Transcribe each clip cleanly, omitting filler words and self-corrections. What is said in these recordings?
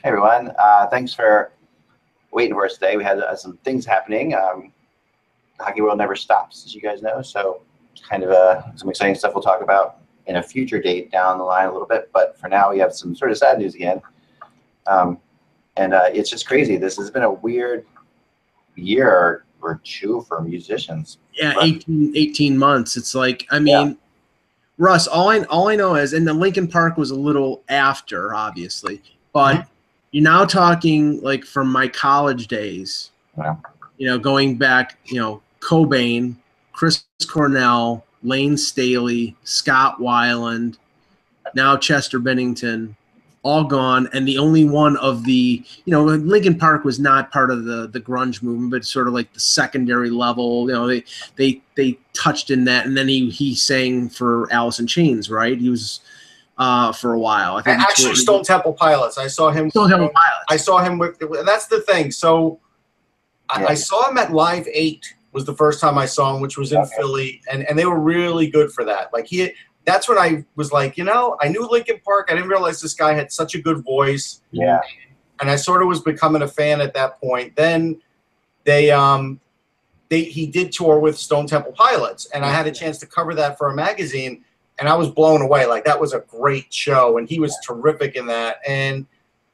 Hey everyone, thanks for waiting for us today. We had some things happening. The hockey world never stops, as you guys know, so kind of some exciting stuff we'll talk about in a future date down the line a little bit. But for now, we have some sort of sad news again. It's just crazy. This has been a weird year or two for musicians. Yeah, 18 months. It's like, I mean, yeah. Russ, all I know is, and the Lincoln Park was a little after, obviously, but you're now talking like from my college days, going back, Cobain, Chris Cornell, Lane Staley, Scott Weiland, now Chester Bennington, all gone. And the only one of the, Lincoln Park was not part of the grunge movement, but sort of like the secondary level. They touched in that. And then he sang for Alice in Chains, right? He was for a while. I think actually Stone Temple Pilots. I saw him. Stone Temple Pilots. I saw him with. That's the thing. So I saw him at Live 8 was the first time I saw him, which was in Philly, and they were really good for that. Like that's when I was like, I knew Lincoln Park. I didn't realize this guy had such a good voice. Yeah. And I sort of was becoming a fan at that point. Then he did tour with Stone Temple Pilots, and I had a chance to cover that for a magazine. And I was blown away. Like, that was a great show, and he was terrific in that. And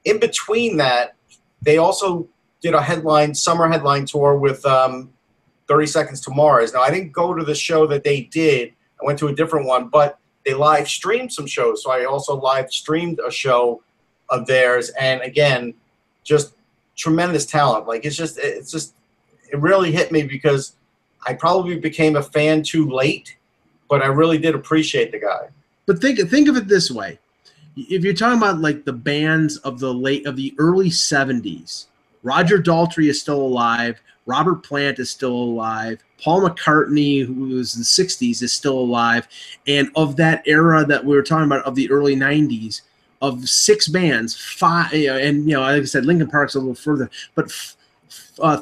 in between that, they also did a summer headline tour with 30 Seconds to Mars. Now, I didn't go to the show that they did. I went to a different one, but they live streamed some shows. So I also live streamed a show of theirs. And again, just tremendous talent. Like, it really hit me because I probably became a fan too late. But I really did appreciate the guy. But think of it this way: if you're talking about like the bands of the early '70s, Roger Daltrey is still alive, Robert Plant is still alive, Paul McCartney, who was in the '60s, is still alive, and of that era that we were talking about of the early '90s, of 6 bands, 5, and like I said, Linkin Park's a little further, but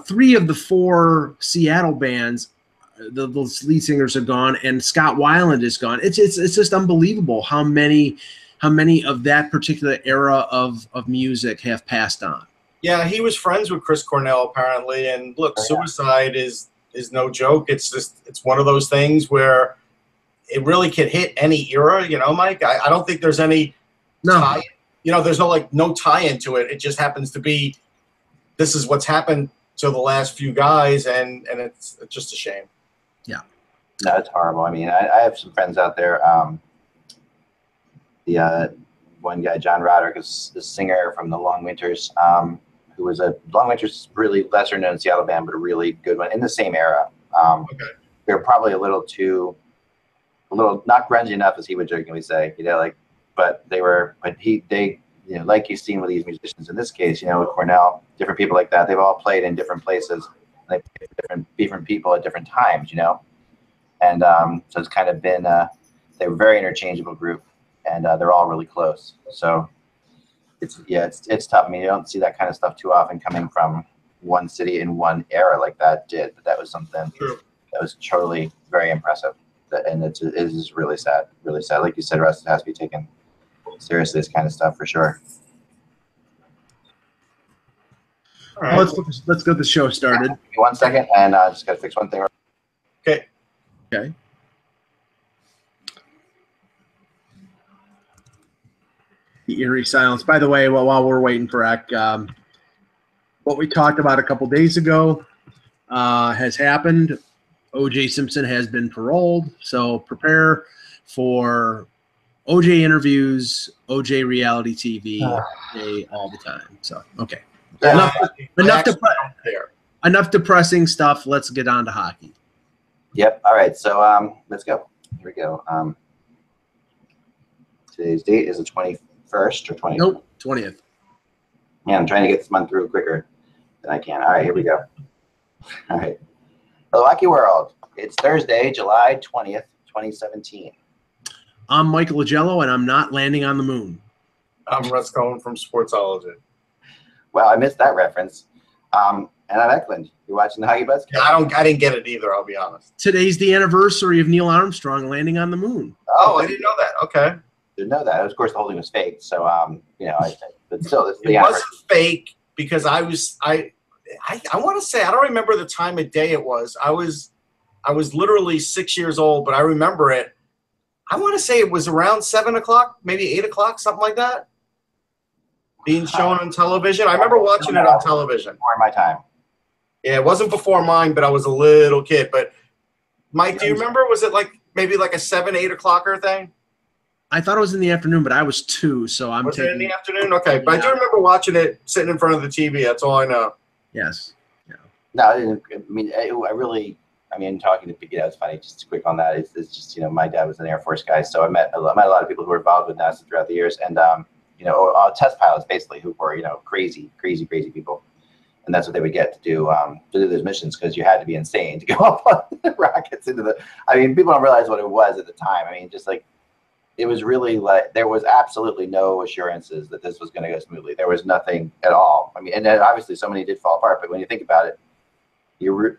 3 of the 4 Seattle bands. The lead singers are gone, and Scott Weiland is gone. It's just unbelievable how many of that particular era of music have passed on. Yeah, he was friends with Chris Cornell apparently, and look, suicide is no joke. It's one of those things where it really can hit any era. Mike. I don't think there's any tie. There's no tie into it. It just happens to be this is what's happened to the last few guys, and it's just a shame. Yeah. No, it's horrible. I mean, I have some friends out there. The one guy, John Roderick, is the singer from the Long Winters, who was Long Winters, really lesser known Seattle band, but a really good one in the same era. They're probably a little not grungy enough, as he would jokingly say, but they like you've seen with these musicians in this case, with Cornell, different people like that, they've all played in different places. They play for different people at different times, and so it's kind of been they're a very interchangeable group, and they're all really close. So it's tough. I mean, you don't see that kind of stuff too often coming from one city in one era like that did, but that was something that was totally very impressive, and it is really sad, really sad. Like you said, Russ, it has to be taken seriously, this kind of stuff for sure. All right. Let's get the show started. 1 second, and I just got to fix one thing. Okay. The eerie silence. By the way, while we're waiting for Eck, what we talked about a couple days ago has happened. O.J. Simpson has been paroled, so prepare for O.J. interviews, O.J. reality TV all the time. So, okay. Enough depressing stuff. Let's get on to hockey. Yep. All right. So let's go. Here we go. Today's date is the 21st or 20th? Nope, 20th. Yeah, I'm trying to get this month through quicker than I can. All right, here we go. All right. Hello, Hockey World. It's Thursday, July 20th, 2017. I'm Michael Agello, and I'm not landing on the moon. I'm Russ Cohen from Sportsology. Well, I missed that reference. And I'm Eklund. You're watching the HockeyBuzzcast. I didn't get it either, I'll be honest. Today's the anniversary of Neil Armstrong landing on the moon. Oh, I didn't know that. Okay. Didn't know that. Of course, the whole thing was fake. So, but So this is it wasn't fake because I want to say, I don't remember the time of day it was. I was literally 6 years old, but I remember it. I want to say it was around 7 o'clock, maybe 8 o'clock, something like that, being shown on television. I remember watching it on television. Before my time. Yeah, it wasn't before mine, but I was a little kid. But Mike, do you remember? Was it maybe like a 7, 8 o'clocker thing? I thought it was in the afternoon, but I was 2, so I'm Was it in the afternoon? Okay, but I do remember watching it sitting in front of the TV. That's all I know. Yes. Yeah. No, I mean, talking to it's funny. Just quick on that. It's just my dad was an Air Force guy, so I met a lot of people who were involved with NASA throughout the years, and test pilots basically who were crazy people. And that's what they would get to do those missions, because you had to be insane to go up on the rockets into the. I mean, people don't realize what it was at the time. I mean, just like it was really like there was absolutely no assurances that this was going to go smoothly. There was nothing at all. I mean, and then obviously so many did fall apart. But when you think about it,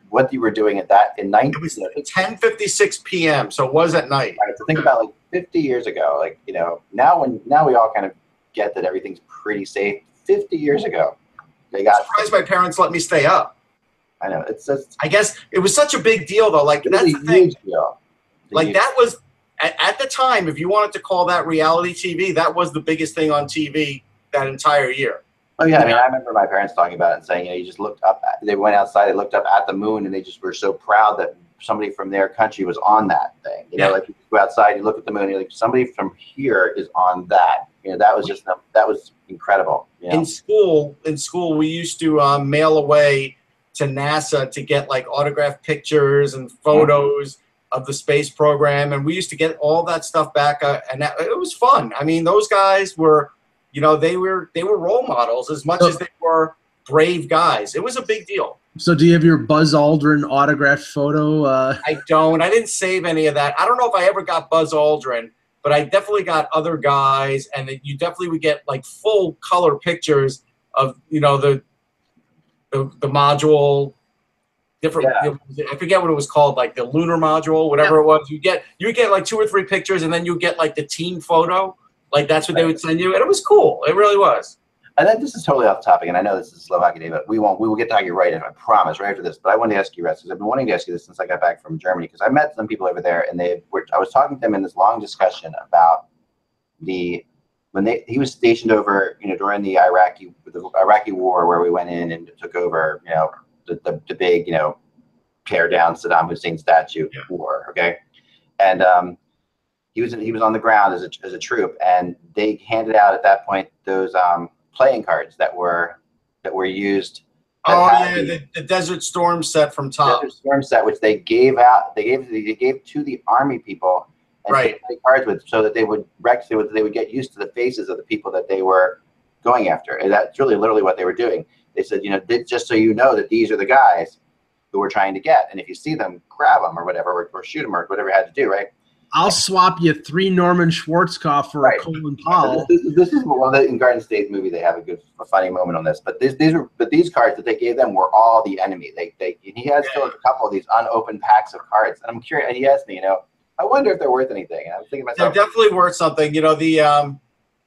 what you were doing at that in 19. It was 10:56 p.m. So it was at night. Right. So think about like 50 years ago. Like now we all kind of get that everything's pretty safe. 50 years ago. I'm surprised my parents let me stay up. I know. I guess it was such a big deal, though. Like, that's the thing. Like, that was, at the time, if you wanted to call that reality TV, that was the biggest thing on TV that entire year. Oh, yeah. I mean, I remember my parents talking about it and saying, you just looked up. They went outside, they looked up at the moon, and they just were so proud that somebody from their country was on that thing. Like, you go outside, you look at the moon, and you're like, somebody from here is on that. That was incredible. In school, we used to mail away to NASA to get like autographed pictures and photos of the space program, and we used to get all that stuff back, and it was fun. I mean, those guys were, they were role models as much as they were brave guys. It was a big deal. So, do you have your Buzz Aldrin autographed photo? I don't. I didn't save any of that. I don't know if I ever got Buzz Aldrin. But I definitely got other guys, and you definitely would get like full color pictures of the module, different. I forget what it was called, like the lunar module, whatever it was. You get like 2 or 3 pictures, and then you get like the team photo. Like that's what they would send you, and it was cool. It really was. And then this is totally off topic, and I know this is Slovakia Day, but we will get to hockey right in, I promise, right after this. But I wanted to ask you, Russ, because I've been wanting to ask you this since I got back from Germany, because I met some people over there, and I was talking to them in this long discussion about he was stationed over, during the Iraqi war, where we went in and took over, the big, tear down Saddam Hussein statue war, okay, and he was on the ground as a troop, and they handed out at that point those playing cards that were used. The Desert Storm set from Top. Desert Storm set, which they gave out. They gave to the army people, and they play cards with, so that they would get used to the faces of the people that they were going after. And that's really literally what they were doing. They said, just so you know that these are the guys who we're trying to get, and if you see them, grab them or whatever, or shoot them or whatever you had to do, right? I'll swap you 3 Norman Schwarzkopf for a Colin Powell. This is one in Garden State movie. They have a funny moment on this, but these cards that they gave them were all the enemy. He has still a couple of these unopened packs of cards, and I'm curious. And he asked me, I wonder if they're worth anything. And I was thinking to myself, they're definitely worth something. The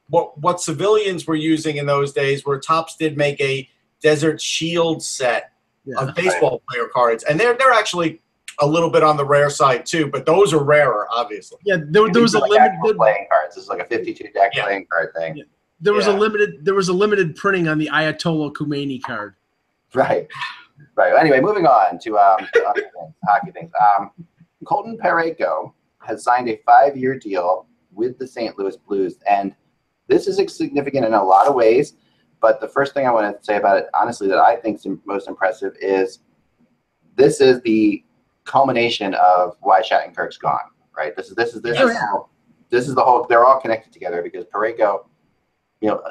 what civilians were using in those days, where Topps did make a Desert Shield set of baseball player cards, and they're actually a little bit on the rare side too, but those are rarer, obviously. Yeah, there was a limited playing cards. This is like a 52 deck playing card thing. Yeah. There was a limited printing on the Ayatollah Khomeini card. Right. Anyway, moving on to hockey things. Colton Parayko has signed a 5-year deal with the St. Louis Blues, and this is significant in a lot of ways. But the first thing I want to say about it, honestly, that I think is most impressive is this is the culmination of why Shattenkirk's gone, right? This is the whole. They're all connected together, because Parayko,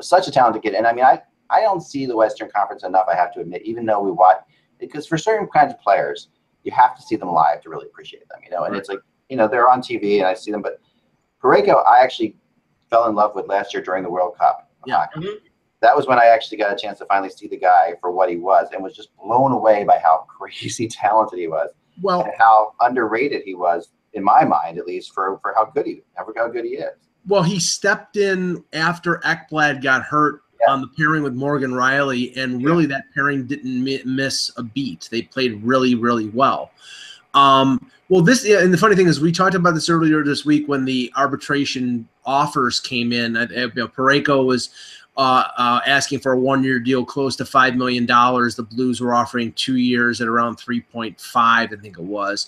such a talented kid. And I mean, I don't see the Western Conference enough, I have to admit, even though we watch, because for certain kinds of players, you have to see them live to really appreciate them, and it's like, they're on TV and I see them, but Parayko, I actually fell in love with last year during the World Cup. That was when I actually got a chance to finally see the guy for what he was, and was just blown away by how crazy talented he was. Well, and how underrated he was, in my mind, at least, for how good he is. Well, he stepped in after Ekblad got hurt on the pairing with Morgan Riley, and really that pairing didn't miss a beat. They played really, really well. Well, and the funny thing is, we talked about this earlier this week when the arbitration offers came in. Parayko was asking for a 1-year deal close to $5 million. The Blues were offering 2 years at around 3.5, I think it was.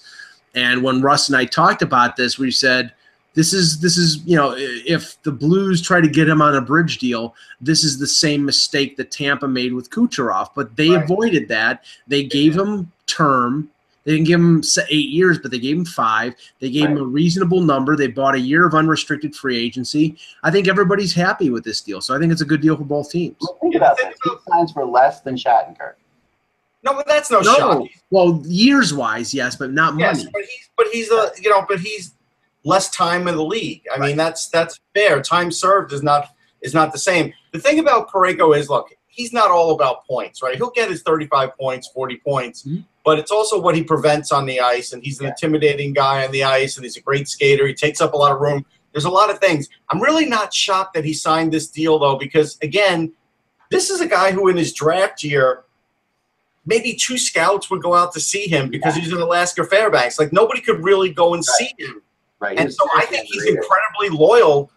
And when Russ and I talked about this, we said, this is if the Blues try to get him on a bridge deal, this is the same mistake that Tampa made with Kucherov. But they avoided that. They gave him term. They didn't give him 8 years, but they gave him 5. They gave him a reasonable number. They bought a year of unrestricted free agency. I think everybody's happy with this deal. So I think it's a good deal for both teams. Well, think about that. He signs for less than Shattenkirk. No, but that's no shock. Well, years-wise, yes, but not money. Yes, but he's less time in the league. I mean, that's fair. Time served is not the same. The thing about Parayko is, look, he's not all about points, right? He'll get his 35 points, 40 points, but it's also what he prevents on the ice, and he's an intimidating guy on the ice, and he's a great skater. He takes up a lot of room. There's a lot of things. I'm really not shocked that he signed this deal, though, because, again, this is a guy who in his draft year, maybe 2 scouts would go out to see him because he's in Alaska Fairbanks. Like, nobody could really go and see him. Right. And so I think he's incredibly loyal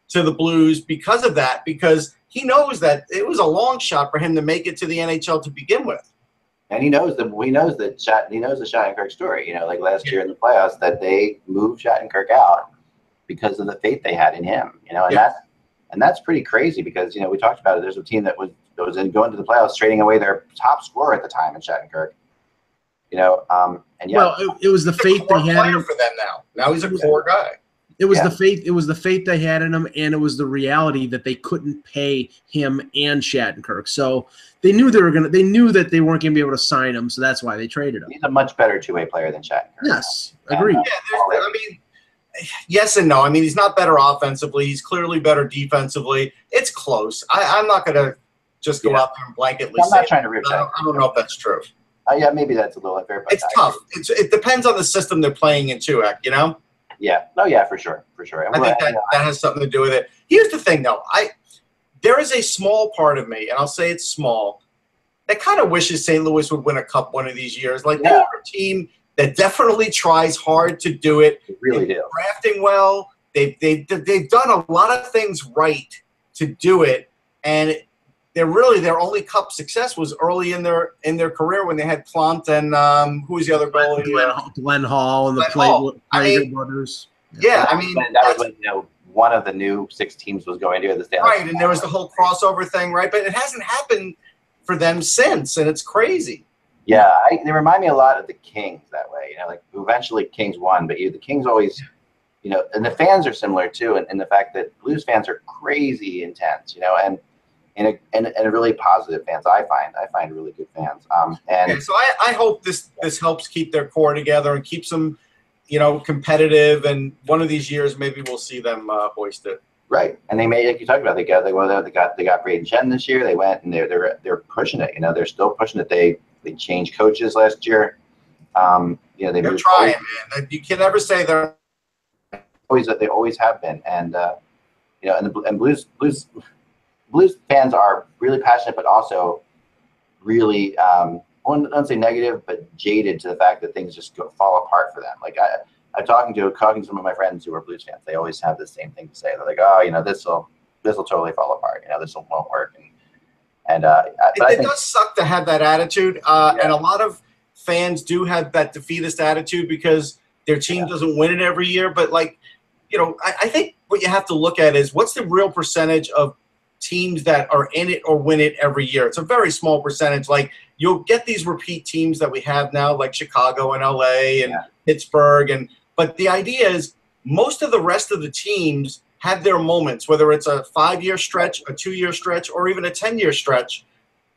to the Blues because of that, because he knows that it was a long shot for him to make it to the NHL to begin with. And he knows the Shattenkirk story. Like last year in the playoffs, that they moved Shattenkirk out because of the faith they had in him. And that's pretty crazy because we talked about it. There's a team that was going to the playoffs, trading away their top scorer at the time in Shattenkirk. It was the faith they had in him for them now. Now he's a core guy. It was the faith. It was the faith they had in him, and it was the reality that they couldn't pay him and Shattenkirk. So they knew They knew that they weren't going to be able to sign him. So that's why they traded him. He's a much better two-way player than Shattenkirk. Yes, agreed. Yes and no. I mean, he's not better offensively. He's clearly better defensively. It's close. I'm not going to just go out there and blanketly say. I'm not trying to rip I don't know if that's true. Yeah, maybe that's a little unfair. But it's tough. It depends on the system they're playing in too, Yeah. No, yeah, for sure. I think that has something to do with it. Here's the thing, though. There is a small part of me, and I'll say it's small, that kind of wishes St. Louis would win a cup one of these years. Like, they are a team that definitely tries hard to do it. They really do. Drafting well. They've done a lot of things right to do it, and their only cup success was early in their career when they had Plant and who was the other goalie? Glenn Hall and the Plager brothers. Yeah, that was when one of the new 6 teams was going to the Stanley. Right, and there was the whole crossover thing, right? But it hasn't happened for them since, and it's crazy. Yeah, they remind me a lot of the Kings that way. Like eventually Kings won, but the Kings always, and the fans are similar too, and the fact that Blues fans are crazy intense, and a really positive fans. I find really good fans. So I hope this helps keep their core together and keeps them, competitive. And one of these years, maybe we'll see them hoist it. Right, and they made, like you talked about, they got Braden Shen this year. They went and they're pushing it. They're still pushing it. They changed coaches last year. They're trying, man. You can never say they're always. They always have been, and and Blues fans are really passionate, but also really, I wouldn't say negative, but jaded to the fact that things just fall apart for them. Like I'm talking to some of my friends who are Blues fans. They always have the same thing to say. They're like, oh, this will totally fall apart. This won't work. And it does suck to have that attitude. And a lot of fans do have that defeatist attitude because their team doesn't win it every year. But I think what you have to look at is what's the real percentage of teams that are in it or win it every year. It's a very small percentage. Like you'll get these repeat teams that we have now, like Chicago and LA and Pittsburgh. But the idea is most of the rest of the teams have their moments, whether it's a 5-year stretch, a 2-year stretch, or even a 10-year stretch.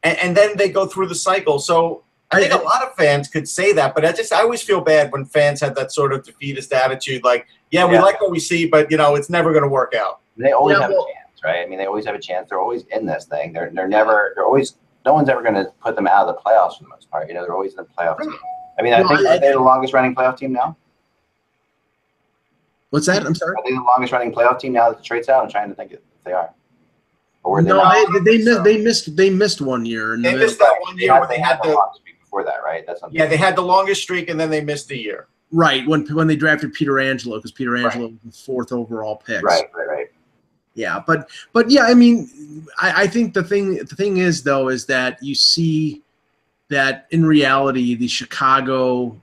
And then they go through the cycle. So I think a lot of fans could say that, but I always feel bad when fans have that sort of defeatist attitude. Like, we like what we see, but it's never going to work out. They always have a chance. Right? They always have a chance. They're always in this thing. They're always. No one's ever going to put them out of the playoffs for the most part. They're always in the playoff team. I think are they the longest running playoff team now? What's that? I'm sorry. Are they the longest running playoff team now that the trade's out? I'm trying to think if they are. Or were they No, not? they missed 1 year. They missed that 1 year where they had the longest streak before that, right? That's something. Yeah, they had the longest streak, and then they missed a year. Right, when they drafted Peter Angelo, because Peter Angelo was the 4th overall pick. Right. Yeah, but yeah, I mean, I think the thing is though is that you see that in reality the Chicago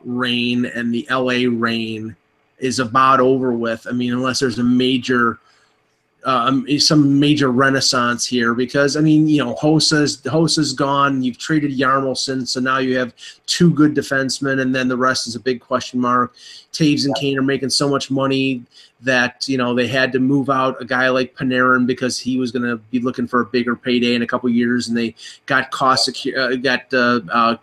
reign and the LA reign is about over with. I mean, unless there's a major some major renaissance here, because I mean, you know, Hosa's gone. You've traded Yarmelson, so now you have 2 good defensemen, and then the rest is a big question mark. Taves and Kane are making so much money that, you know, they had to move out a guy like Panarin because he was going to be looking for a bigger payday in a couple of years, and they got cost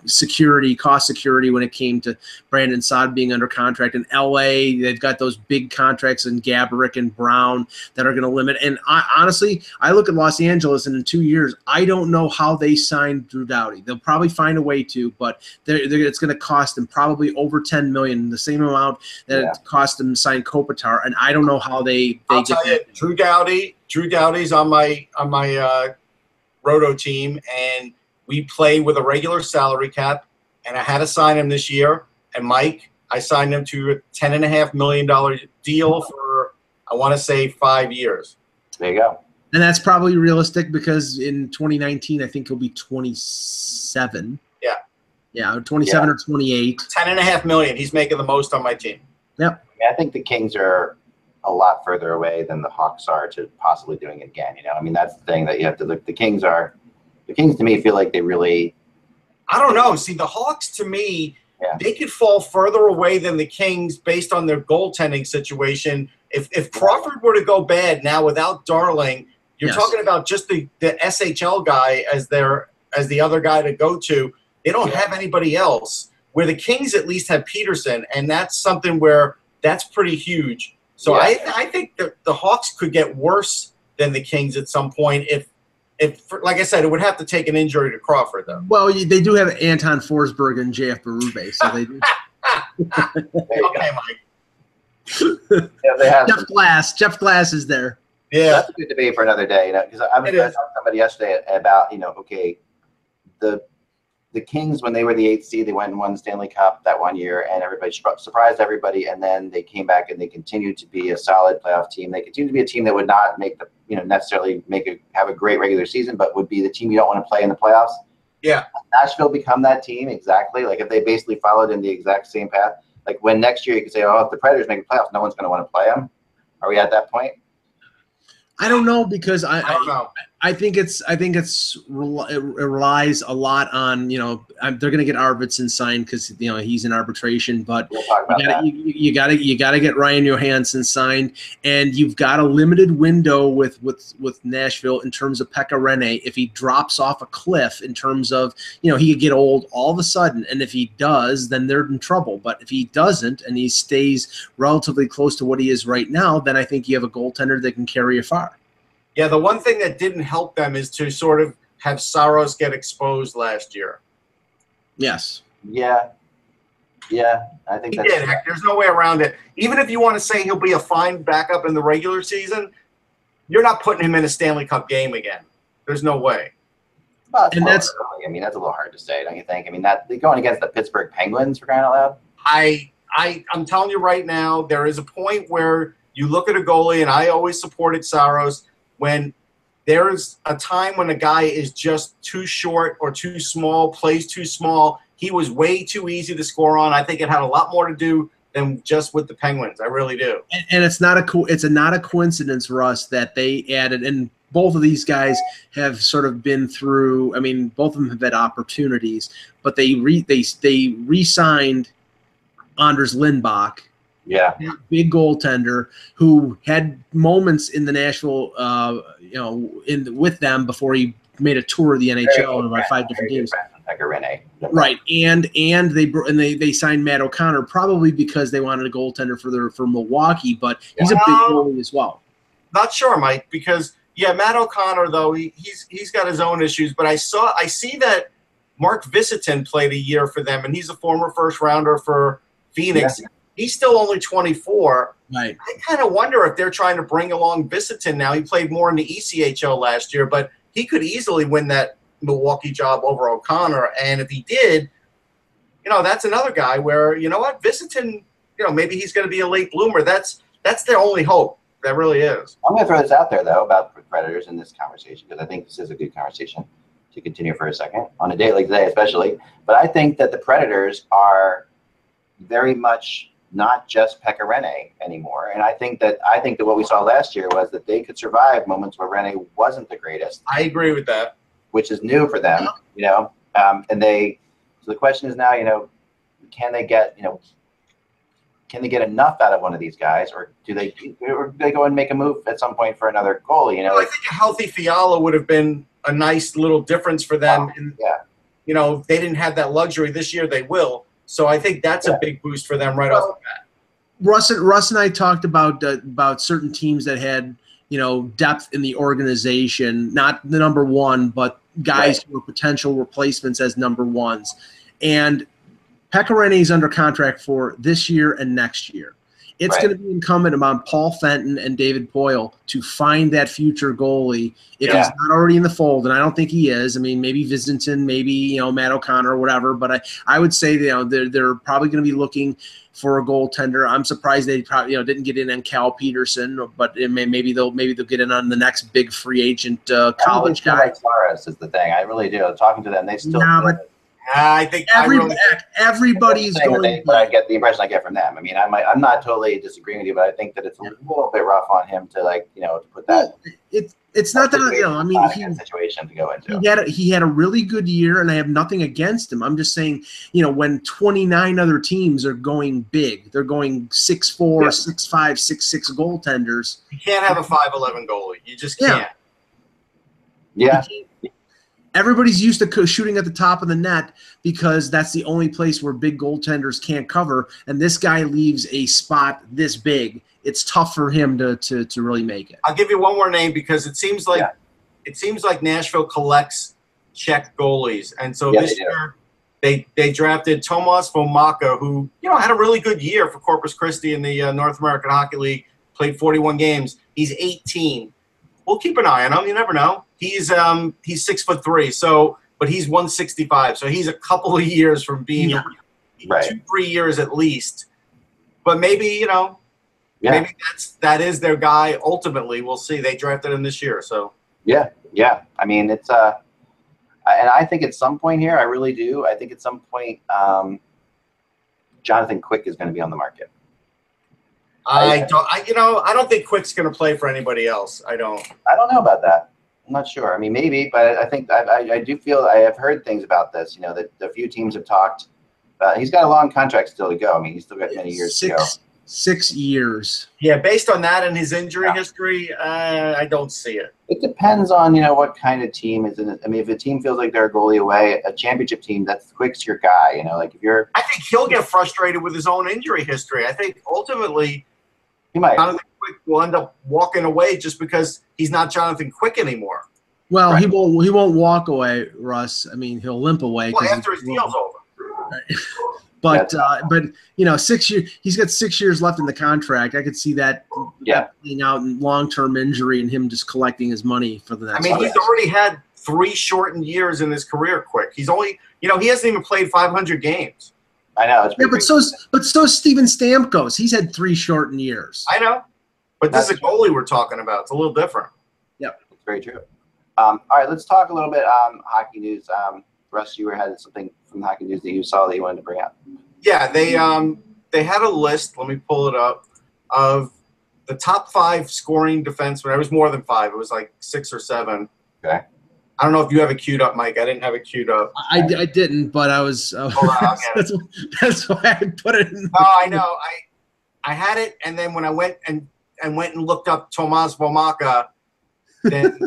security when it came to Brandon Saad being under contract. In LA, they've got those big contracts in Gaborik and Brown that are going to limit. And honestly, I look at Los Angeles, and in 2 years, I don't know how they signed Drew Doughty. They'll probably find a way to, but it's going to cost them probably over $10 million, the same amount that it cost them to sign Kopitar. And I don't know how they I'll tell you, Drew Doughty's on my roto team, and we play with a regular salary cap, and I had to sign him this year. And Mike, I signed him to a $10.5 million deal for, I want to say, 5 years. There you go. And that's probably realistic because in 2019, I think he'll be 27. Yeah, 27 or 28. $10.5 million. He's making the most on my team. Yep. I think the Kings are a lot further away than the Hawks are to possibly doing it again. You know, I mean, that's the thing that you have to look. The Kings to me feel like they really. I don't know. See, the Hawks to me, they could fall further away than the Kings based on their goaltending situation. If Crawford were to go bad now without Darling, you're talking about just the SHL guy as the other guy to go to. They don't have anybody else. Where the Kings at least have Peterson, and that's something where that's pretty huge. So I think that the Hawks could get worse than the Kings at some point if like I said, it would have to take an injury to Crawford though. Well, they do have Anton Forsberg and JF Berube, so they do. Okay, Mike. They have Jeff Glass is there. Yeah, that's a good debate for another day. You know, because I was talking to somebody yesterday about, you know, okay, the Kings, when they were the 8th seed, they went and won the Stanley Cup that 1 year, and everybody surprised everybody. And then they came back and they continued to be a solid playoff team. They continued to be a team that would not make necessarily have a great regular season, but would be the team you don't want to play in the playoffs. Yeah, Nashville become that team exactly. Like if they basically followed in the exact same path. Like when next year you could say, oh, if the Predators make the playoffs, no one's going to want to play them. Are we at that point? I don't know, because I don't know. I think it relies a lot on, you know, they're going to get Arvidsson signed because, you know, he's in arbitration, but we'll talk about you got to get Ryan Johansson signed, and you've got a limited window with Nashville in terms of Pekka Rinne. If he drops off a cliff in terms of, you know, he could get old all of a sudden, and if he does, then they're in trouble. But if he doesn't and he stays relatively close to what he is right now, then I think you have a goaltender that can carry you far. Yeah, the one thing that didn't help them is to sort of have Saros get exposed last year. Yes. Yeah, I think he did. There's no way around it. Even if you want to say he'll be a fine backup in the regular season, you're not putting him in a Stanley Cup game again. There's no way. Well, that's a little hard to say, don't you think? I mean, that they're going against the Pittsburgh Penguins, for crying out loud. I'm telling you right now, there is a point where you look at a goalie, and I always supported Saros. When there's a time when a guy is just too short or too small, plays too small, he was way too easy to score on. I think it had a lot more to do than just with the Penguins. I really do. And it's not a coincidence, Russ, that they added, and both of these guys have sort of been through. I mean, both of them have had opportunities, but they re-signed Anders Lindback. Yeah, big goaltender who had moments in the Nashville, with them before he made a tour of the NHL in about 5 different games. Right, and they signed Matt O'Connor probably because they wanted a goaltender for Milwaukee, but he's a big goalie as well. Not sure, Mike, because Matt O'Connor though he's got his own issues, but I see that Mark Visitin played a year for them, and he's a former first rounder for Phoenix. Yeah. He's still only 24. Right. I kind of wonder if they're trying to bring along Visiton now. He played more in the ECHL last year, but he could easily win that Milwaukee job over O'Connor. And if he did, that's another guy where, you know what, Visiton, maybe he's going to be a late bloomer. That's their only hope. That really is. I'm going to throw this out there, though, about the Predators in this conversation, because I think this is a good conversation to continue for a second, on a day like today especially. But I think that the Predators are very much not just Pekka Rinne anymore. And I think that what we saw last year was that they could survive moments where Rinne wasn't the greatest. I agree with that. Which is new for them, so the question is now, can they get enough out of one of these guys, or do they go and make a move at some point for another goalie? I think a healthy Fiala would have been a nice little difference for them. They didn't have that luxury this year. They will. So I think that's a big boost for them right off the bat. Russ and I talked about certain teams that had depth in the organization, not the number one, but guys who were potential replacements as number ones. And Pekka Rinne is under contract for this year and next year. It's going to be incumbent upon Paul Fenton and David Poyle to find that future goalie if he's not already in the fold, and I don't think he is. I mean, maybe Visiton, maybe Matt O'Connor or whatever, but I would say they're probably going to be looking for a goaltender. I'm surprised they probably didn't get in on Cal Peterson, but maybe they'll get in on the next big free agent college guy. Like Suarez is the thing. I really do. Talking to them, they still. I think everybody's going. But I get the impression I get from them. I mean, I'm not totally disagreeing with you, but I think that it's a little bit rough on him to to put that. It's not that I mean, he situation to go into. He had a really good year, and I have nothing against him. I'm just saying, when 29 other teams are going big, they're going 6'4", 6'5", 6'6" goaltenders. You can't have a 5'11" goalie. You just can't. Yeah. Everybody's used to shooting at the top of the net because that's the only place where big goaltenders can't cover, and this guy leaves a spot this big. It's tough for him to really make it. I'll give you one more name because it seems like Nashville collects Czech goalies, and so this year they drafted Tomas Vomaka, who had a really good year for Corpus Christi in the North American Hockey League. Played 41 games. He's 18. We'll keep an eye on him. You never know. He's 6'3", but he's 165, so he's a couple of years from being 2-3 years at least. But maybe maybe that is their guy ultimately. We'll see. They drafted him this year, so yeah. I mean, it's and I think at some point here, I really do. I think at some point, Jonathan Quick is going to be on the market. I don't think Quick's going to play for anybody else. I don't know about that. I'm not sure. I mean, maybe, but I think I do feel I have heard things about this. That a few teams have talked. He's got a long contract still to go. I mean, he's still got many years to go. 6 years. Yeah, based on that and his injury history, I don't see it. It depends on what kind of team is in it. I mean, if a team feels like they're a goalie away, a championship team, that's Quick's your guy. Like if you're. I think he'll get frustrated with his own injury history. I think ultimately. He might. Jonathan Quick will end up walking away just because he's not Jonathan Quick anymore. Well, he won't walk away, Russ. I mean, he'll limp away. Well, after his deal's over. Right. But 6 years. He's got 6 years left in the contract. I could see that being out in long-term injury and him just collecting his money for the next. I mean, he's already had 3 shortened years in his career. Quick. He's only he hasn't even played 500 games. I know. But so's Steven Stamkos. He's had 3 shortened years. I know. But this is a goalie we're talking about. It's a little different. Yep. It's very true. All right, let's talk a little bit hockey news. Russ, you had something from hockey news that you saw that you wanted to bring up. Yeah, they had a list. Let me pull it up of the top 5 scoring defensemen. It was more than 5. It was like 6 or 7. Okay. I don't know if you have it queued up, Mike. I didn't have it queued up. I didn't, but I was. Hold on, I'll get it. That's why I put it in. No, I know. I had it, and then when I went and looked up Tomas Vomaka, then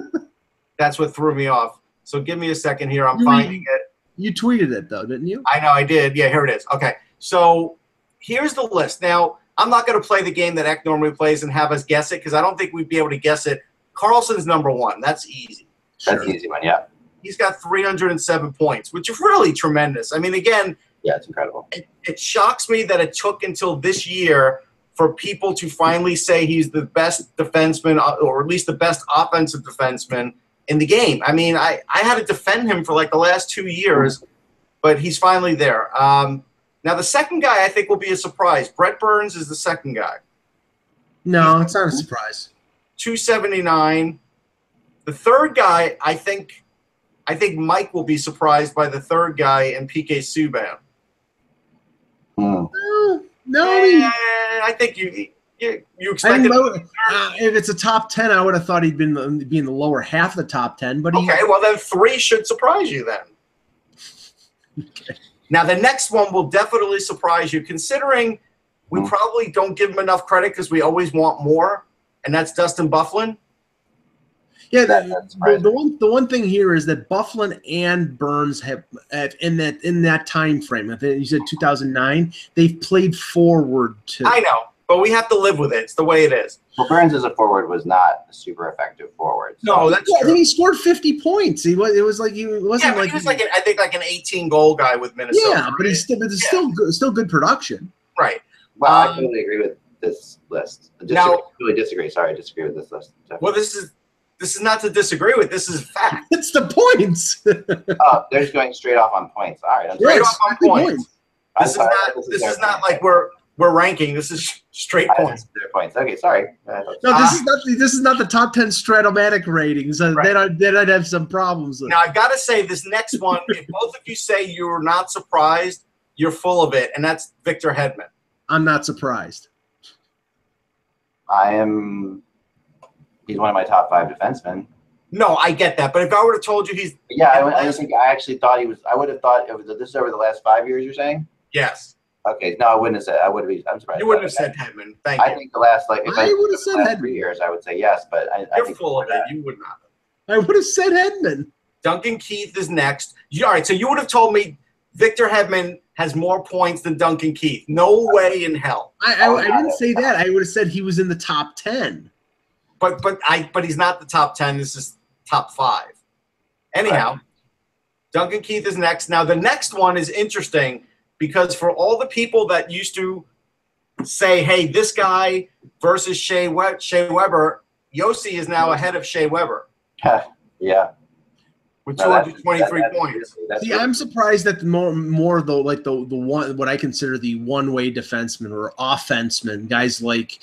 that's what threw me off. So give me a second here. I'm finding it. You tweeted it, though, didn't you? I know I did. Yeah, here it is. Okay, so here's the list. Now, I'm not going to play the game that Eck normally plays and have us guess it because I don't think we'd be able to guess it. Carlson's number 1. That's easy. That's an easy one, yeah. He's got 307 points, which is really tremendous. I mean, again, Yeah, it's incredible. It shocks me that it took until this year for people to finally say he's the best defenseman, or at least the best offensive defenseman in the game. I mean, I had to defend him for like the last 2 years, but he's finally there. Now, the second guy I think will be a surprise. Brett Burns is the second guy. No, it's not a surprise. 279. The third guy, I think Mike will be surprised by the third guy in PK Subban. I think you expected. If it's a top 10, I would have thought he'd be in the lower half of the top 10. But okay, well then 3 should surprise you then. Okay. Now the next one will definitely surprise you, considering we probably don't give him enough credit because we always want more, and that's Dustin Byfuglien. Yeah, the one thing here is that Byfuglien and Burns have in that time frame. I think you said 2009. They've played forward to. I know, but we have to live with it. It's the way it is. Well, Burns as a forward was not a super effective forward. So. No, that's true. I think he scored 50 points. It was like he wasn't he was like I think like an 18-goal guy with Minnesota. Yeah, right? but it's still good production. Right. Well, I totally agree with this list. Really disagree. Sorry, I disagree with this list. Definitely. Well, this is not to disagree with. This is fact. It's the points. Oh, they're just going straight off on points. All right, straight off on points. This is not like we're ranking. This is straight points. Their points. Okay, sorry. No, this is not the top 10 Stratomatic ratings. Right. Then I'd have some problems with. Now I've got to say this next one. If both of you say you're not surprised, you're full of it, and that's Victor Hedman. I'm not surprised. I am. He's one of my top 5 defensemen. No, I get that, but if I would have told you he's I actually thought he was. I would have thought this is over the last 5 years. You're saying? Yes. Okay, no, I wouldn't have said. I would have. I'm surprised. You wouldn't have said Hedman. Thank you. I think the last if I would have said Hedman. 3 years, I would say yes, but you're full of it. You would not. I would have said Hedman. Duncan Keith is next. All right, so you would have told me Victor Hedman has more points than Duncan Keith. No way in hell. I didn't say that. I would have said he was in the top 10. But he's not the top 10. This is top 5. Anyhow, Duncan Keith is next. Now the next one is interesting because for all the people that used to say, "Hey, this guy versus Shea Weber," Yossi is now ahead of Shea Weber. Yeah. With 223 points. See, I'm surprised that more though, like the one what I consider the one-way defenseman or offenseman, guys like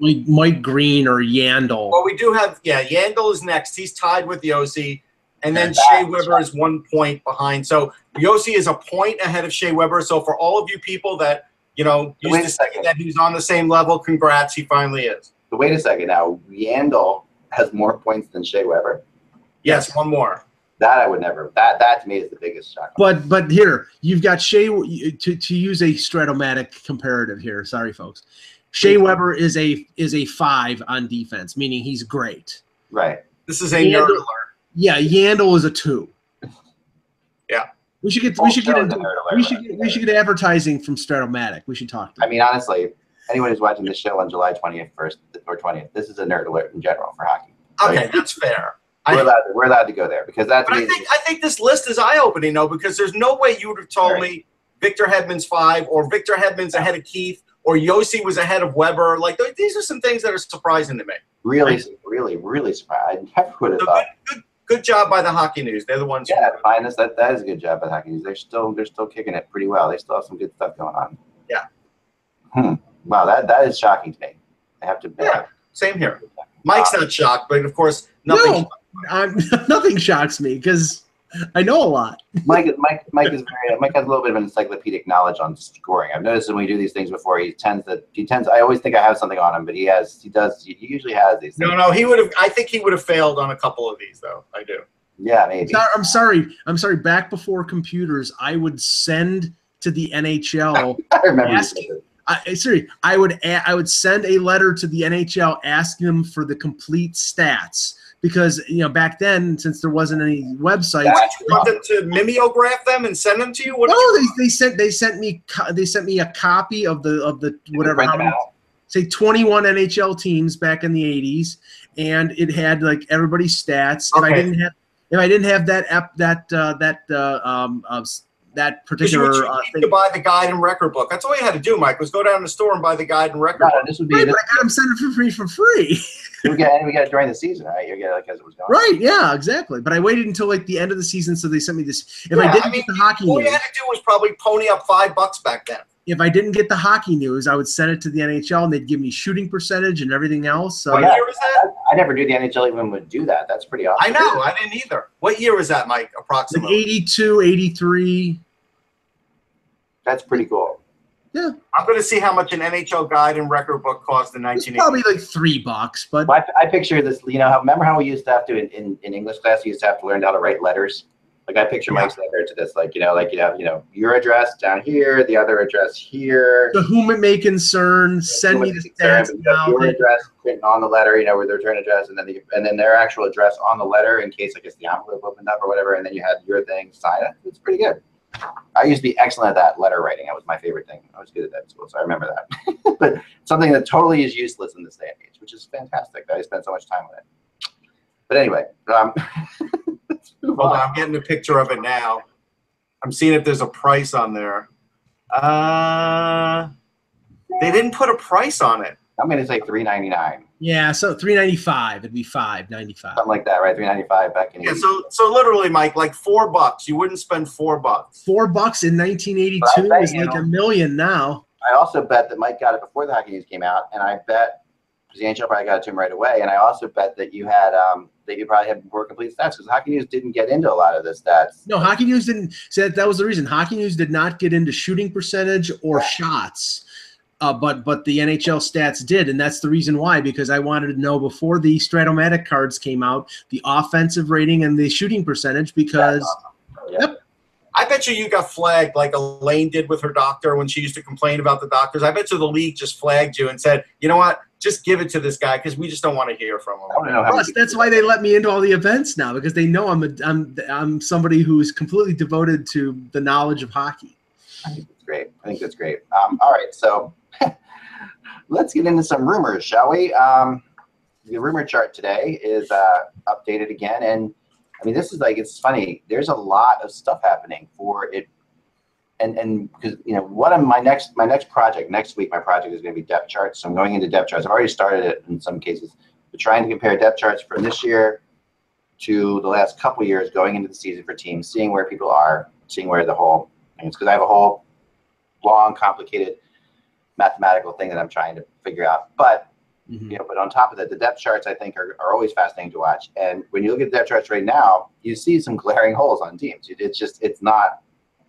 Mike Green or Yandel. Well, we do have Yandel is next. He's tied with Yossi, and then Shea Weber is 1 point behind. So Yossi is a point ahead of Shea Weber. So for all of you people that used to say that he's on the same level, congrats, he finally is. So wait a second now. Yandel has more points than Shea Weber. Yes, one more. That I would never. That to me is the biggest shock. But here you've got Shea to use a Stratomatic comparative here. Sorry, folks. Shea Weber is a 5 on defense, meaning he's great. Right. This is a nerd alert. Yeah, Yandel is a 2. Yeah. We should get advertising from Stratomatic. We should talk to them. I mean, honestly, anyone who's watching this show on July 21st or 20th, this is a nerd alert in general for hockey. Okay, that's fair. We're allowed to go there because that's. But I think this list is eye-opening though, because there's no way you would have told me Victor Hedman's 5 or Victor Hedman's ahead of Keith or Yossi was ahead of Weber. Like these are some things that are surprising to me. Really surprised. I never would have thought. Good job by the Hockey News. They're the ones. Yeah, finest. That is a good job by the Hockey News. They're still kicking it pretty well. They still have some good stuff going on. Yeah. Wow, that is shocking to me. I have to. Yeah. Same here. Mike's not shocked, but of course nothing. No. Nothing shocks me because I know a lot. Mike has a little bit of an encyclopedic knowledge on scoring. I've noticed that when we do these things before, he tends. I always think I have something on him, but he usually has these things. No, he would have. I think he would have failed on a couple of these, though. I do. Yeah, maybe. I'm sorry. Back before computers, I would send to the NHL. I remember. I would send a letter to the NHL asking them for the complete stats. Because back then, since there wasn't any websites, you want them to mimeograph them and send them to you? They sent me a copy of the whatever, say 21 NHL teams back in the 80s, and it had like everybody's stats. Okay. If I didn't have that particular thing. To buy the guide and record book. That's all you had to do, Mike, was go down to the store and buy the guide and record book. This would be. Right, but I got them sent it for free. we got it during the season, right? You get it like as it was going. Right, yeah, exactly. But I waited until like the end of the season, so they sent me this. If I didn't get the hockey all news, you had to do was probably pony up $5 back then. If I didn't get the hockey news, I would send it to the NHL, and they'd give me shooting percentage and everything else. So what year was that? I never knew the NHL even would do that. That's pretty awesome. I know. I didn't either. What year was that, Mike, approximately? Like 82, 83. That's pretty cool. Yeah. I'm going to see how much an NHL guide and record book cost in 1980. Probably like $3, but I picture this. Remember how we used to have to in English class? We used to have to learn how to write letters. Like I picture Mike's letter to this, like you have your address down here, the other address here. To whom it may concern, send me the stats. Your address written on the letter, with their return address, and then their actual address on the letter in case I guess the envelope opened up or whatever, and then you had your thing, sign it. It's pretty good. I used to be excellent at that letter writing. That was my favorite thing. I was good at that in school, so I remember that. But something that totally is useless in this day and age, which is fantastic that I spent so much time with it. But anyway, hold on, I'm getting a picture of it now. I'm seeing if there's a price on there. They didn't put a price on it. I'm going to say $3.99. Yeah, so $3.95. It'd be $5.95. Something like that, right? $3.95 back in. Yeah, so literally, Mike, like $4. You wouldn't spend $4. $4 in 1982 is like $1 million now. I also bet that Mike got it before the hockey news came out, and I bet because the NHL probably got it to him right away. And I also bet that you had that you probably had more complete stats because Hockey News didn't get into a lot of the stats. No, Hockey News didn't. So that was the reason. Hockey News did not get into shooting percentage or shots, but the NHL stats did, and that's the reason why. Because I wanted to know before the Stratomatic cards came out the offensive rating and the shooting percentage. Because awesome. Yep. I bet you got flagged like Elaine did with her doctor when she used to complain about the doctors. I bet you the league just flagged you and said, you know what, just give it to this guy because we just don't want to hear from him. Plus, that's why they let me into all the events now because they know I'm somebody who is completely devoted to the knowledge of hockey. I think that's great. All right, so let's get into some rumors, shall we? The rumor chart today is updated again, and I mean, this is like, it's funny. There's a lot of stuff happening for it. And because, one of my next project, next week, my project is going to be depth charts. So I'm going into depth charts. I've already started it in some cases, but trying to compare depth charts from this year to the last couple of years going into the season for teams, seeing where people are, seeing where the whole, and it's because I have a whole long, complicated mathematical thing that I'm trying to figure out. But but on top of that, the depth charts I think are always fascinating to watch. And when you look at the depth charts right now, you see some glaring holes on teams. It's not,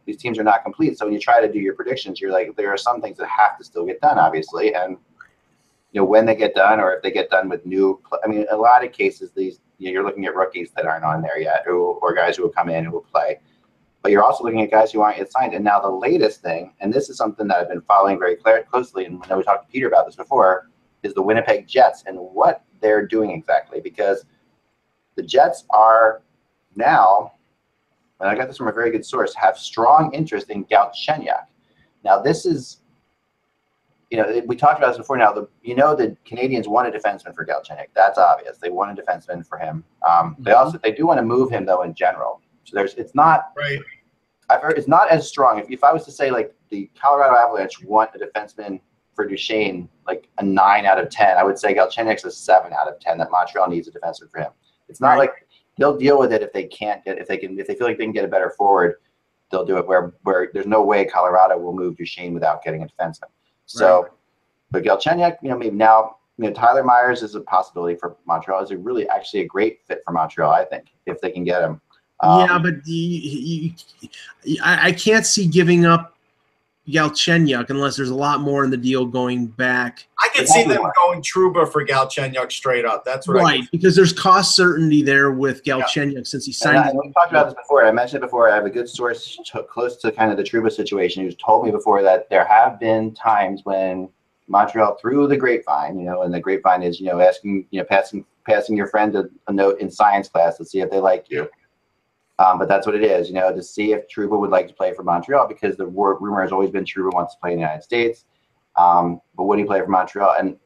these teams are not complete. So when you try to do your predictions, you're like, there are some things that have to still get done, obviously. And when they get done, or if they get done with new, I mean, a lot of cases, these you're looking at rookies that aren't on there yet, or guys who will come in who will play. But you're also looking at guys who aren't yet signed. And now the latest thing, and this is something that I've been following very closely, and I know we talked to Peter about this before, is the Winnipeg Jets and what they're doing exactly. Because the Jets are now, and I got this from a very good source, have strong interest in Galchenyuk. Now this is, we talked about this before. Now the Canadians want a defenseman for Galchenyuk. That's obvious. They want a defenseman for him. They do want to move him though in general. So it's not right. I've heard it's not as strong. If I was to say like the Colorado Avalanche want a defenseman for Duchesne, like a 9 out of 10, I would say Galchenyuk's a 7 out of 10. That Montreal needs a defenseman for him. It's not like they'll deal with it if they can't get if they feel like they can get a better forward, they'll do it. Where there's no way Colorado will move Duchesne without getting a defenseman. So, but Galchenyuk, maybe now, Tyler Myers is a possibility for Montreal. Is actually a great fit for Montreal, I think, if they can get him. Yeah, but I can't see giving up Galchenyuk unless there's a lot more in the deal going back. I can see them going Trouba for Galchenyuk straight up. That's right. Because there's cost certainty there with Galchenyuk since he signed. We talked about this before. I mentioned it before. I have a good source close to kind of the Trouba situation who's told me before that there have been times when Montreal through the grapevine, and the grapevine is asking, passing your friend a note in science class to see if they like you. But that's what it is, to see if Trouba would like to play for Montreal, because the rumor has always been Trouba wants to play in the United States. But would he play for Montreal? And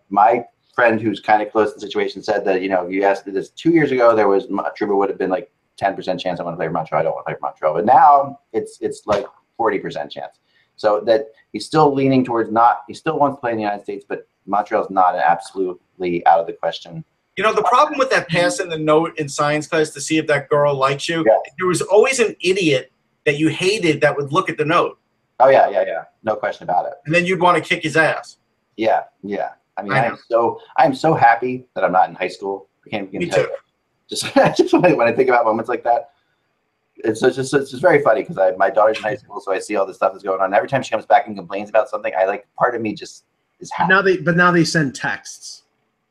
my friend who's kind of close to the situation said that, if you asked this 2 years ago, Trouba would have been like 10% chance I want to play for Montreal. I don't want to play for Montreal. But now it's like 40% chance. So that he's still leaning towards not. He still wants to play in the United States, but Montreal's not absolutely out of the question. You know, the problem with that passing the note in science class to see if that girl likes you, there was always an idiot that you hated that would look at the note. Oh, yeah. No question about it. And then you'd want to kick his ass. Yeah. I mean, I'm so happy that I'm not in high school. Me too. Just when I think about moments like that, it's just very funny because my daughter's in high school, so I see all this stuff that's going on. And every time she comes back and complains about something, part of me just is happy. Now they send texts.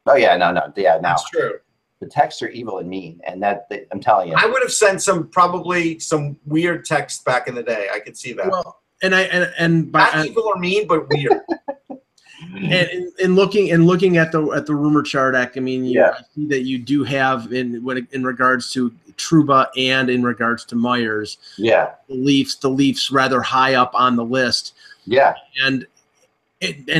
Oh yeah, no, yeah, now that's true. The texts are evil and mean, and I'm telling you. I would have sent probably some weird texts back in the day. I could see that. Well, not evil or mean, but weird. And looking at the rumor chart, I mean, you see that you do have in regards to Trouba and in regards to Myers, the Leafs rather high up on the list. Yeah, and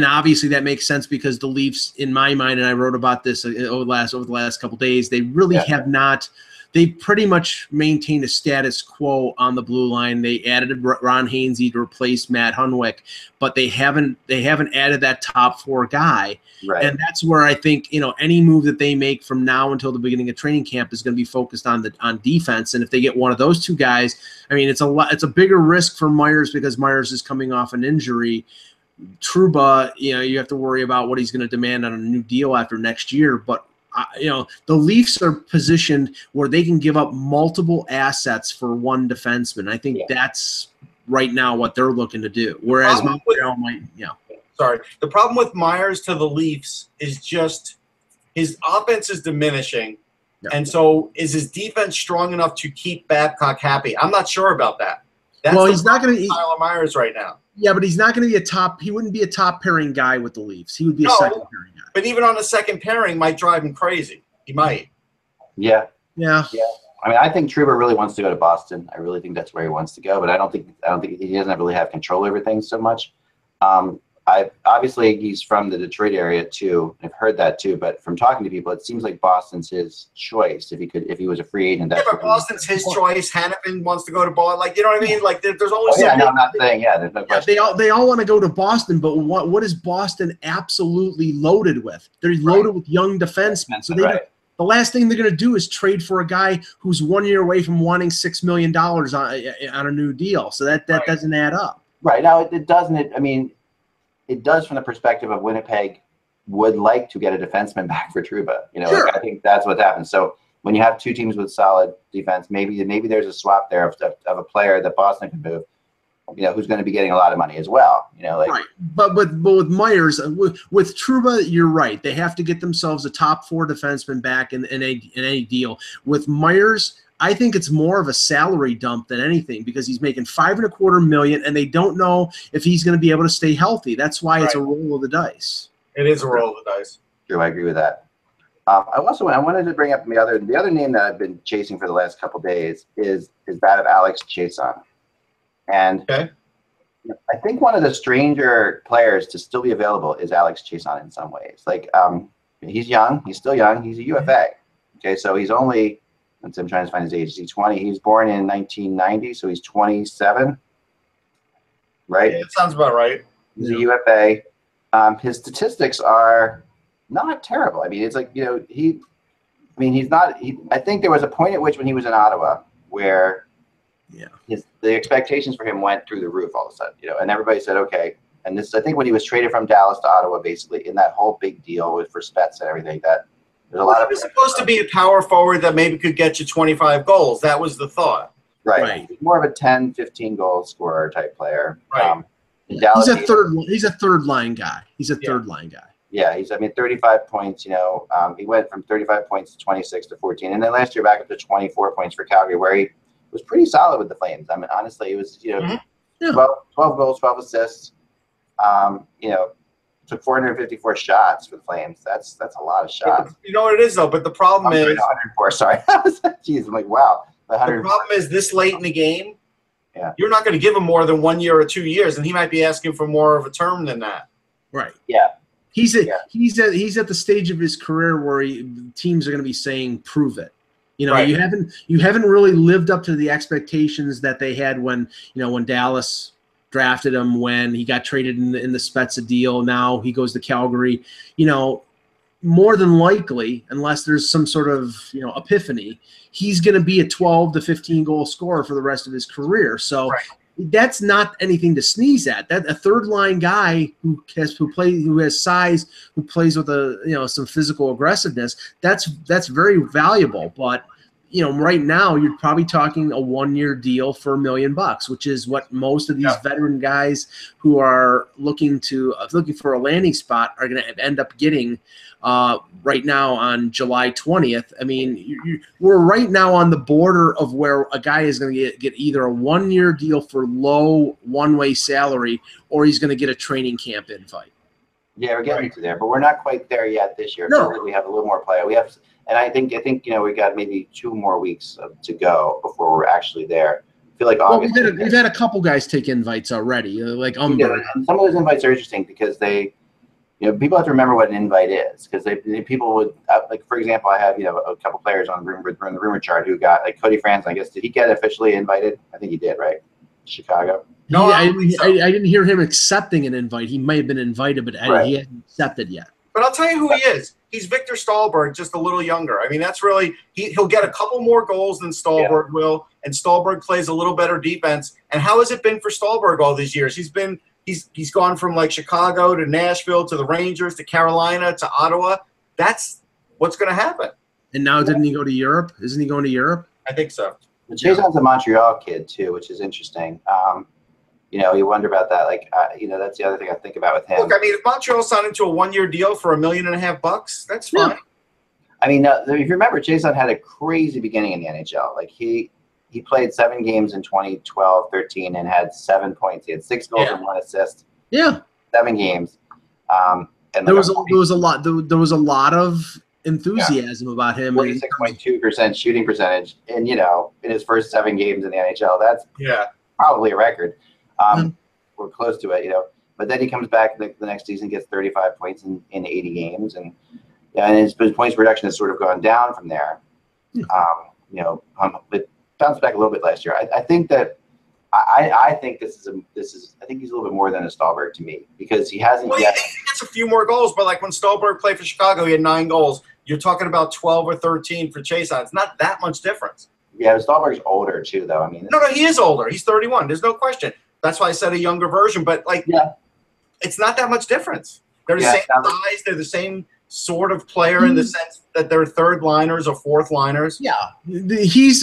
obviously that makes sense because the Leafs, in my mind, and I wrote about this over the last couple of days, they really have not. They pretty much maintained a status quo on the blue line. They added Ron Hainsey to replace Matt Hunwick, but they haven't added that top four guy. Right. And that's where I think any move that they make from now until the beginning of training camp is going to be focused on defense. And if they get one of those two guys, I mean, it's a bigger risk for Myers because Myers is coming off an injury. Trouba, you have to worry about what he's going to demand on a new deal after next year, but. The Leafs are positioned where they can give up multiple assets for one defenseman. I think that's right now what they're looking to do. Whereas Montreal might, Sorry. The problem with Myers to the Leafs is just his offense is diminishing. Yeah. And so is his defense strong enough to keep Babcock happy? I'm not sure about that. He's not going to Tyler Myers right now. Yeah, but he's not going to be he wouldn't be a top pairing guy with the Leafs. He would be a second pairing guy. But even on a second pairing might drive him crazy. He might. Yeah. I mean, I think Trouba really wants to go to Boston. I really think that's where he wants to go, but I don't think he doesn't really have control over things so much. Obviously he's from the Detroit area too. I've heard that too, but from talking to people, it seems like Boston's his choice if he was a free agent. Yeah, but Boston's his choice. Hannafin wants to go to Boston. Like, you know what I mean? Like, there's always. I'm not saying. Yeah, there's no question. They all want to go to Boston, but what is Boston absolutely loaded with? They're loaded with young defensemen. So the last thing they're going to do is trade for a guy who's 1 year away from wanting $6 million on a new deal. So that doesn't add up. Right now, it doesn't. I mean. It does from the perspective of Winnipeg would like to get a defenseman back for Trouba. I think that's what happens. So when you have two teams with solid defense, maybe there's a swap there of a player that Boston can move, who's going to be getting a lot of money as well. Right. But with Myers, with Trouba, you're right. They have to get themselves a top four defenseman back in any deal. With Myers, I think it's more of a salary dump than anything because he's making $5.25 million, and they don't know if he's going to be able to stay healthy. That's why it's a roll of the dice. It is a roll of the dice. True, I agree with that. I wanted to bring up the other name that I've been chasing for the last couple of days is that of Alex Chiasson, and I think one of the stranger players to still be available is Alex Chiasson in some ways. Like he's young, he's still young, he's a UFA. Okay, so he's only. I'm trying to find his age. He's 20. He was born in 1990, so he's 27. Right? Yeah, it sounds about right. He's a UFA. His statistics are not terrible. I mean, it's like he's not. I think there was a point at which when he was in Ottawa where the expectations for him went through the roof all of a sudden. And everybody said okay. And this, I think, when he was traded from Dallas to Ottawa, basically in that whole big deal with for Spets and everything that. There's a lot of. He was supposed to be a power forward that maybe could get you 25 goals. That was the thought. Right. He's more of a 10, 15 goal scorer type player. Right. He's a third line guy. He's a third line guy. Yeah, 35 points. He went from 35 points to 26 to 14, and then last year back up to 24 points for Calgary, where he was pretty solid with the Flames. I mean, honestly, it was 12 goals, 12 assists. Took 454 shots for the Flames. That's a lot of shots. You know what it is though, but the problem is 104. Sorry, jeez, I'm like wow. The problem is this late in the game. Yeah, you're not going to give him more than 1 year or 2 years, and he might be asking for more of a term than that. Right. Yeah. He's at the stage of his career where teams are going to be saying, "Prove it." You know, Right. you haven't really lived up to the expectations that they had when Dallas drafted him, when he got traded in the Spezza deal. Now he goes to Calgary. You know, more than likely, unless there's some sort of epiphany, he's going to be a 12 to 15 goal scorer for the rest of his career. So that's not anything to sneeze at. That a third line guy who has size, who plays with some physical aggressiveness, that's very valuable. But right now you're probably talking a 1-year deal for $1 million, which is what most of these veteran guys who are looking for a landing spot are going to end up getting right now on July 20th. I mean, we're right now on the border of where a guy is going to get either a 1-year deal for low one-way salary, or he's going to get a training camp invite. Yeah, we're getting to there, but we're not quite there yet this year. No. We have a little more play. And I think we got maybe 2 more weeks to go before we're actually there. I feel like August. Well, we've had a couple guys take invites already, like Umber. And some of those invites are interesting because they, people have to remember what an invite is, because people would like, for example, I have a couple players on the rumor chart who got, like Cody Franz. I guess, did he get officially invited? I think he did, right? Chicago. No, I didn't hear him accepting an invite. He may have been invited, but he hasn't accepted yet. But I'll tell you who he is. He's Victor Stahlberg, just a little younger. I mean, that's really he'll get a couple more goals than Stahlberg will, and Stahlberg plays a little better defense. And how has it been for Stahlberg all these years? He's gone from like Chicago to Nashville to the Rangers to Carolina to Ottawa. That's what's going to happen. And now didn't he go to Europe? Isn't he going to Europe? I think so. But Jason's a Montreal kid too, which is interesting. You wonder about that. Like, that's the other thing I think about with him. Look, I mean, if Montreal signed into a 1-year deal for $1.5 million, that's fine. Yeah. I mean, if you remember, Jason had a crazy beginning in the NHL. Like, he played 7 games in 2012-13 and had 7 points. He had 6 goals and 1 assist. Yeah, 7 games. And there was a lot of enthusiasm about him. 46.2% shooting percentage, and in his first 7 games in the NHL, that's probably a record. We're close to it, But then he comes back the next season, gets 35 points in 80 games, and his points production has sort of gone down from there. It bounced back a little bit last year. I think that I think this is I think he's a little bit more than a Stahlberg to me, because he hasn't yet. He gets a few more goals, but like when Stahlberg played for Chicago, he had 9 goals. You're talking about 12 or 13 for Chason. It's not that much difference. Yeah, Stahlberg's older too, though. I mean, no, he is older. He's 31. There's no question. That's why I said a younger version. But it's not that much difference. They're the same size. They're the same sort of player in the sense that they're third liners or fourth liners. Yeah, he's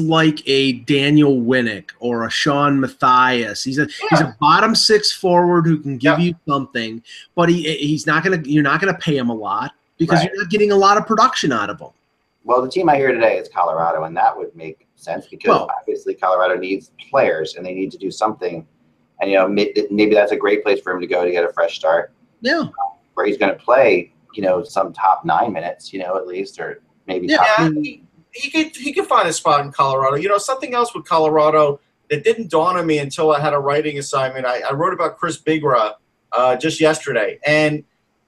like a Daniel Winnick or a Sean Mathias. He's a bottom 6 forward who can give you something, but you're not gonna pay him a lot because you're not getting a lot of production out of him. Well, the team I hear today is Colorado, and that would make sense because obviously Colorado needs players and they need to do something. And maybe that's a great place for him to go to get a fresh start. Yeah, where he's going to play, some top 9 minutes, at least, or maybe top 3. He could find a spot in Colorado. Something else with Colorado that didn't dawn on me until I had a writing assignment. I wrote about Chris Bigra just yesterday, and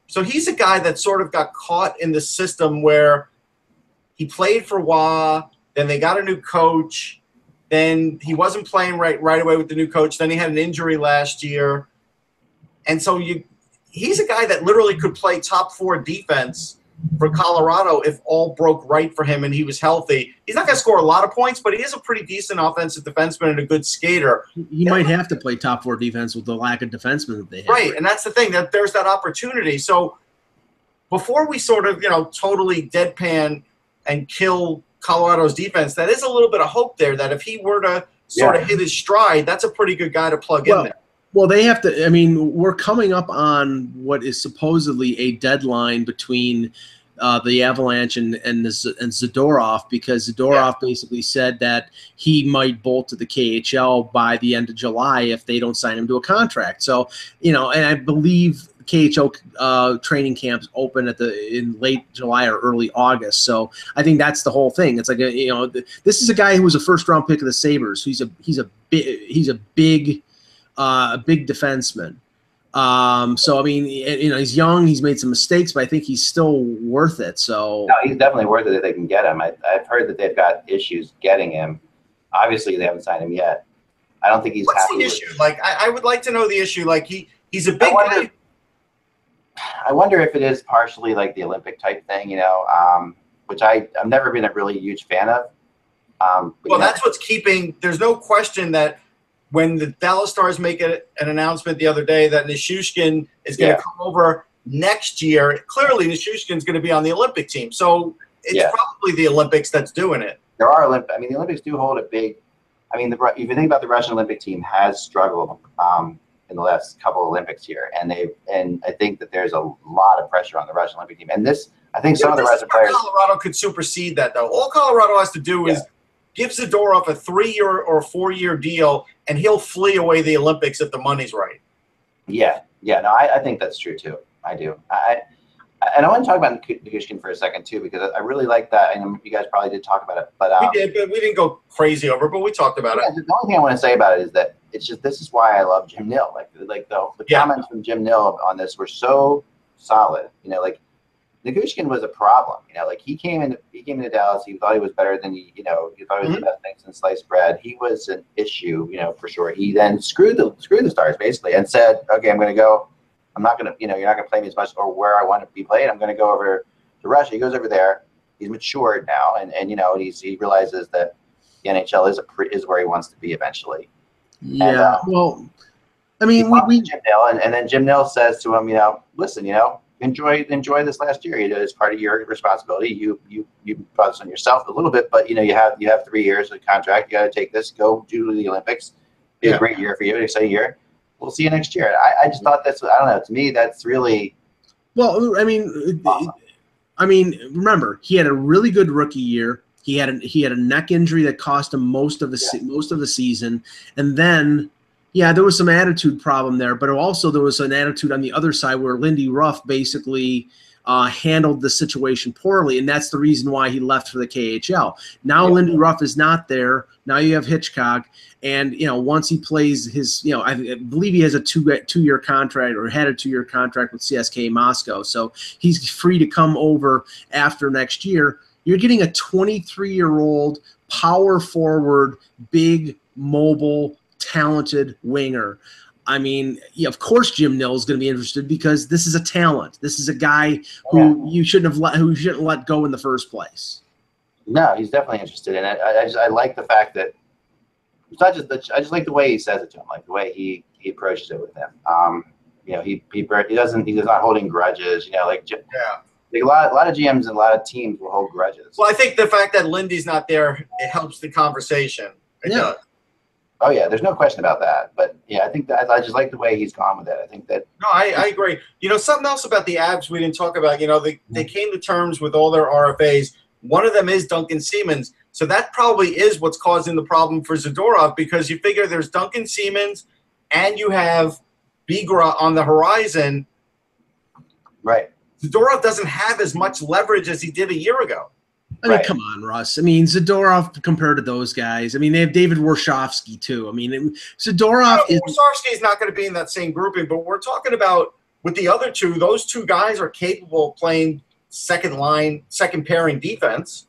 so he's a guy that sort of got caught in the system where he played for Wa, then they got a new coach, then he wasn't playing right away with the new coach, then he had an injury last year, and so he's a guy that literally could play top 4 defense for Colorado if all broke right for him and he was healthy. He's not going to score a lot of points, but he is a pretty decent offensive defenseman and a good skater. He might have to play top 4 defense with the lack of defensemen that they have. Right, and that's the thing, that there's that opportunity. So before we sort of, totally deadpan and kill Colorado's defense, that is a little bit of hope there that if he were to sort of hit his stride, that's a pretty good guy to plug in there. Well, they have to – I mean, we're coming up on what is supposedly a deadline between the Avalanche and Zadorov, because Zadorov basically said that he might bolt to the KHL by the end of July if they don't sign him to a contract. So, and I believe KHL training camps open in late July or early August. So I think that's the whole thing. It's like, this is a guy who was a first-round pick of the Sabres. He's a big defenseman, So I mean, he's young. He's made some mistakes, but I think he's still worth it. So no, he's definitely worth it if they can get him. I've heard that they've got issues getting him. Obviously, they haven't signed him yet. I don't think he's. What's happy the issue? Like, I would like to know the issue. Like, he's a big guy. I wonder if it is partially like the Olympic type thing, which I've never been a really huge fan of. Well, that's what's keeping. There's no question that when the Dallas Stars make an announcement the other day that Nichushkin is going to come over next year, clearly Nichushkin's going to be on the Olympic team. So it's probably the Olympics that's doing it. There are Olympics. I mean, the Olympics do hold a big. I mean, if you think about the Russian Olympic team, has struggled in the last couple of Olympics here, and I think that there's a lot of pressure on the Russian Olympic team. And I think some of the Russian players. Colorado could supersede that, though. All Colorado has to do is give Zadorov a 3-year or 4-year deal, and he'll flee away the Olympics if the money's right. Yeah. No, I think that's true too. I do. And I want to talk about Nichushkin for a second too, because I really like that. And you guys probably did talk about it, but we did, but we didn't go crazy over it. But we talked about it. The only thing I want to say about it is that it's just this is why I love Jim Nill. Like the comments from Jim Nill on this were so solid. Like Nichushkin was a problem. Like he came into Dallas. He thought he was better than he thought he was the best thing since sliced bread. He was an issue, for sure. He then screwed the Stars basically and said, okay, I'm going to go. I'm not going to, you're not going to play me as much or where I want to be played. I'm going to go over to Russia. He goes over there. He's matured now, and he realizes that the NHL is where he wants to be eventually. Yeah. And, well, I mean, we Jim Nill, and then Jim Nill says to him, listen, enjoy this last year. It's part of your responsibility. You brought this on yourself a little bit, but you have 3 years of contract. You got to take this. Go do the Olympics. Be a great year for you. An exciting year. We'll see you next year. I just thought I don't know. To me, that's really. Well, I mean, remember he had a really good rookie year. He had a neck injury that cost him most of the season, and then there was some attitude problem there. But also there was an attitude on the other side where Lindy Ruff basically handled the situation poorly, and that's the reason why he left for the KHL. Now Lindy Ruff is not there. Now you have Hitchcock. And, once he plays his, I believe he has a two-year contract or had a 2-year contract with CSKA Moscow. So he's free to come over after next year. You're getting a 23-year-old power forward, big, mobile, talented winger. I mean, of course Jim Nill is going to be interested because this is a talent. This is a guy who you shouldn't let go in the first place. No, he's definitely interested in it. I like the fact that it's not just I just like the way he says it to him, like the way he approaches it with him. He's not holding grudges. Like a lot of GMs and a lot of teams will hold grudges. Well, I think the fact that Lindy's not there, it helps the conversation. It does. Oh yeah, there's no question about that. But I think that I just like the way he's gone with it. I think that. No, I agree. Something else about the Abs we didn't talk about. They came to terms with all their RFAs. One of them is Duncan Siemens. So that probably is what's causing the problem for Zadorov, because you figure there's Duncan Siemens and you have Bigra on the horizon. Right. Zadorov doesn't have as much leverage as he did a year ago. I mean, come on, Russ. I mean, Zadorov compared to those guys. I mean, they have David Warsofsky too. I mean, Zadorov Warsofsky is not going to be in that same grouping, but we're talking about with the other two. Those two guys are capable of playing second pairing defense.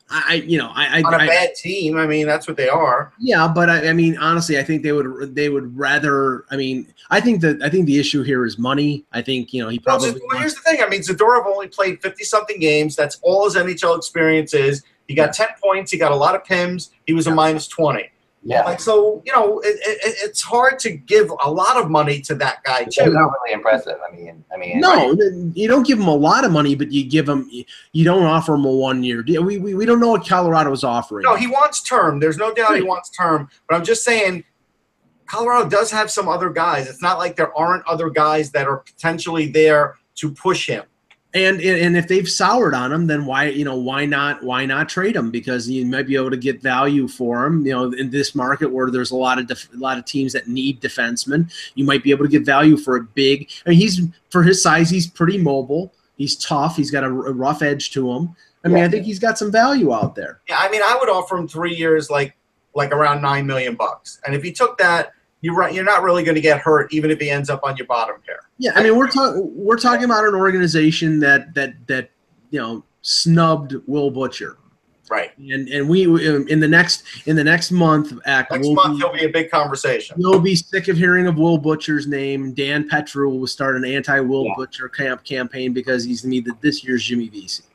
On a bad team. I mean, that's what they are. Yeah, but I mean, honestly, I think they would rather. I mean, I think the issue here is money. I think he probably. Well, here's the thing. I mean, Zadorov only played 50-something games. That's all his NHL experience is. He got 10 points. He got a lot of PIMs. He was a minus 20. Yeah. So it's hard to give a lot of money to that guy too. It's not really impressive. I mean. No, you don't give him a lot of money, but you don't offer him a 1-year deal. We don't know what Colorado's offering. No, he wants term. There's no doubt he wants term. But I'm just saying, Colorado does have some other guys. It's not like there aren't other guys that are potentially there to push him. And if they've soured on him, then why not trade him? Because you might be able to get value for him. In this market where there's a lot of teams that need defensemen, you might be able to get value for a big. I mean, for his size, he's pretty mobile. He's tough. He's got a rough edge to him. I mean, I think he's got some value out there. Yeah, I mean, I would offer him 3 years, like around $9 million. And if he took that, You're right. You're not really going to get hurt, even if he ends up on your bottom pair. Yeah, I mean, we're talking about an organization that snubbed Will Butcher. Right. And we in the next month, there'll be a big conversation. You'll be sick of hearing of Will Butcher's name. Dan Petru will start an anti-Will Butcher campaign because he's going to be this year's Jimmy Vesey.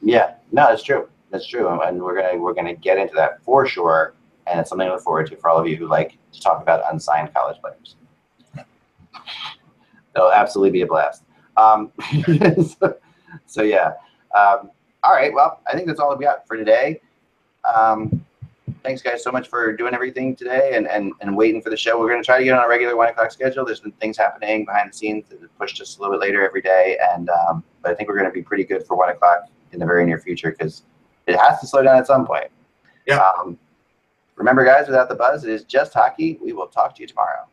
Yeah, no, that's true. That's true, and we're gonna get into that for sure. And it's something to look forward to for all of you who like to talk about unsigned college players. It'll absolutely be a blast. So yeah. All right. Well, I think that's all we got for today. Thanks, guys, so much for doing everything today and waiting for the show. We're going to try to get on a regular 1 o'clock schedule. There's been things happening behind the scenes that have pushed us a little bit later every day. But I think we're going to be pretty good for 1 o'clock in the very near future because it has to slow down at some point. Yeah. Remember, guys, without the buzz, it is just hockey. We will talk to you tomorrow.